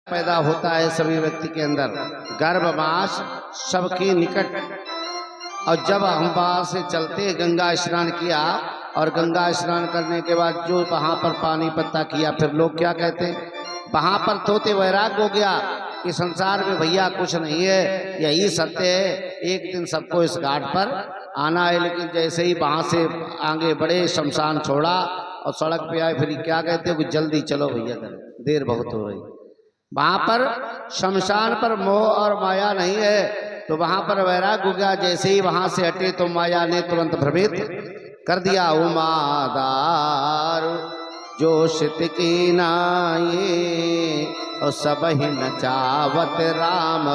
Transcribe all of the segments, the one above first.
पैदा होता है सभी व्यक्ति के अंदर, गर्भवास सबके निकट। और जब हम वहां से चलते गंगा स्नान किया और गंगा स्नान करने के बाद जो वहां पर पानी पत्ता किया, फिर लोग क्या कहते हैं, वहां पर तोते वैराग हो गया कि संसार में भैया कुछ नहीं है, यही सत्य है, एक दिन सबको इस घाट पर आना है। लेकिन जैसे ही वहां से आगे बढ़े, शमशान छोड़ा और सड़क पे आए, फिर क्या कहते हो कि जल्दी चलो भैया, देर बहुत हो रही। वहां पर शमशान पर मोह और माया नहीं है, तो वहां पर वैराग हो गया। जैसे ही वहां से हटे तो माया ने तुरंत भ्रमित कर दिया। उमादार जो शित की नाये और सब ही नचावत राम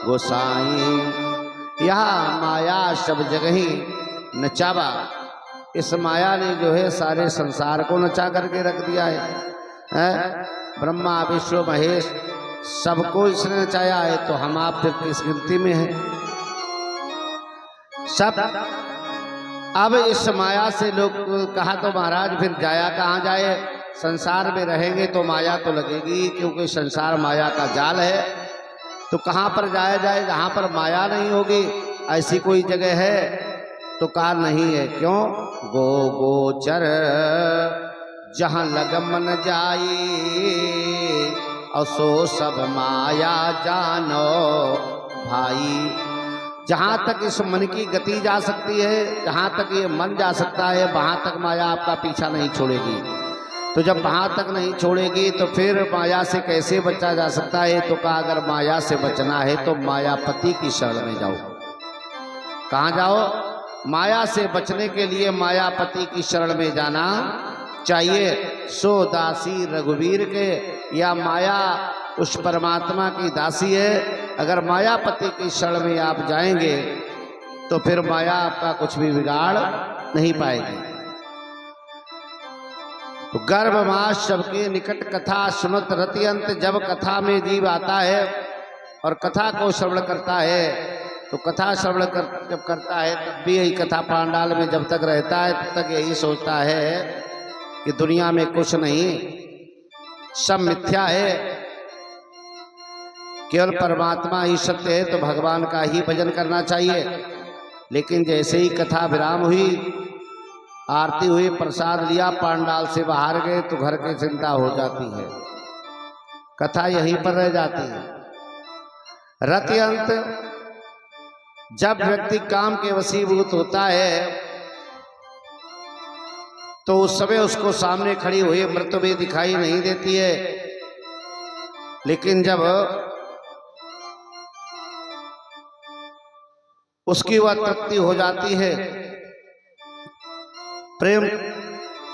गोसाई। यह माया सब जगह ही नचावा। इस माया ने जो है सारे संसार को नचा करके रख दिया है। ब्रह्मा विष्णु महेश सबको इसने नचाया है, तो हम आप फिर किस गिनती में हैं सब। अब इस माया से लोग कहा तो महाराज फिर जाया कहाँ जाए, संसार में रहेंगे तो माया तो लगेगी, क्योंकि संसार माया का जाल है। तो कहाँ पर जाया जाए जहाँ पर माया नहीं होगी, ऐसी कोई जगह है? तो कहा नहीं है। क्यों? गो गोचर जहाँ लगमन जाई और सो सब माया जानो भाई। जहाँ तक इस मन की गति जा सकती है, जहाँ तक ये मन जा सकता है, वहाँ तक माया आपका पीछा नहीं छोड़ेगी। तो जब वहाँ तक नहीं छोड़ेगी तो फिर माया से कैसे बचा जा सकता है? तो कहा अगर माया से बचना है तो मायापति की शरण में जाओ। कहाँ जाओ? माया से बचने के लिए मायापति की शरण में जाना चाहिए। सो दासी रघुवीर के, या माया उस परमात्मा की दासी है। अगर मायापति की शरण में आप जाएंगे तो फिर माया आपका कुछ भी बिगाड़ नहीं पाएगी। तो गर्भवास सबके निकट कथा सुनत रति अंत। जब कथा में जीव आता है और कथा को श्रवण करता है, तो कथा श्रवण जब करता है तब भी यही कथा पांडाल में जब तक रहता है तब तक यही सोचता है कि दुनिया में कुछ नहीं, सब मिथ्या है, केवल परमात्मा ही सत्य है, तो भगवान का ही भजन करना चाहिए। लेकिन जैसे ही कथा विराम हुई, आरती हुई, प्रसाद लिया, पांडाल से बाहर गए तो घर की चिंता हो जाती है, कथा यहीं पर रह जाती है। रति अंत जब व्यक्ति काम के वशीभूत होता है तो उस समय उसको सामने खड़ी हुई मृत्यु भी दिखाई नहीं देती है। लेकिन जब उसकी वह तृप्ति हो जाती है, प्रेम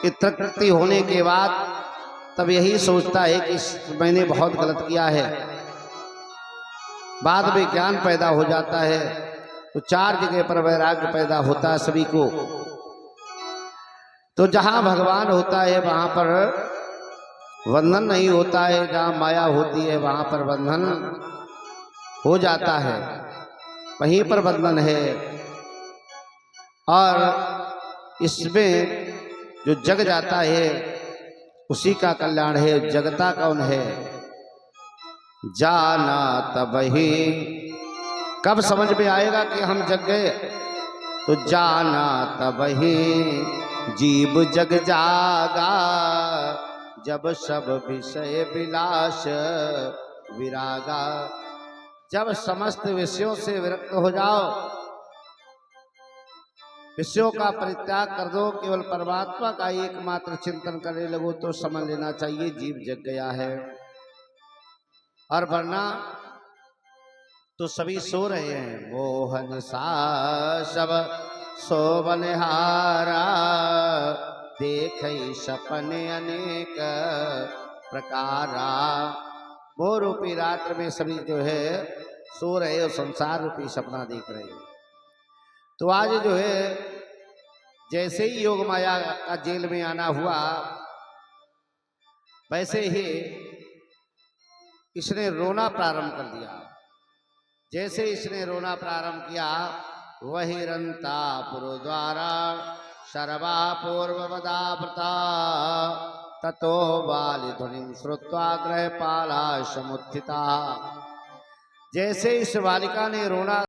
की तृप्ति होने के बाद, तब यही सोचता है कि मैंने बहुत गलत किया है। बाद में ज्ञान पैदा हो जाता है। तो चार जगह पर वैराग्य पैदा होता है सभी को। तो जहां भगवान होता है वहां पर बंधन नहीं होता है, जहां माया होती है वहां पर बंधन हो जाता है, वहीं पर बंधन है। और इसमें जो जग जाता है उसी का कल्याण है। जगता कौन है? जाना तब ही। कब समझ में आएगा कि हम जग गए? तो जाना तब ही जीव जग जागा, जब सब विषय विलास विरागा। जब समस्त विषयों से विरक्त हो जाओ, विषयों का परित्याग कर दो, केवल परमात्मा का एकमात्र चिंतन करने लगो, तो समझ लेना चाहिए जीव जग गया है। और वरना तो सभी सो रहे हैं। मोहन सा सब सोवनहारा, देख सपने अनेक प्रकारा। वो रूपी रात्र में सभी जो है सो रहे और संसार रूपी सपना देख रहे हैं। तो आज जो है जैसे ही योग माया का जेल में आना हुआ, वैसे ही इसने रोना प्रारंभ कर दिया। जैसे इसने रोना प्रारंभ किया, वही रंता पुरद्वारा सर्वा पूर्ववदावृता ततो बाली ध्वनिं श्रुत्वा गृहपाला समुत्थिता। जैसे इस बालिका ने रोना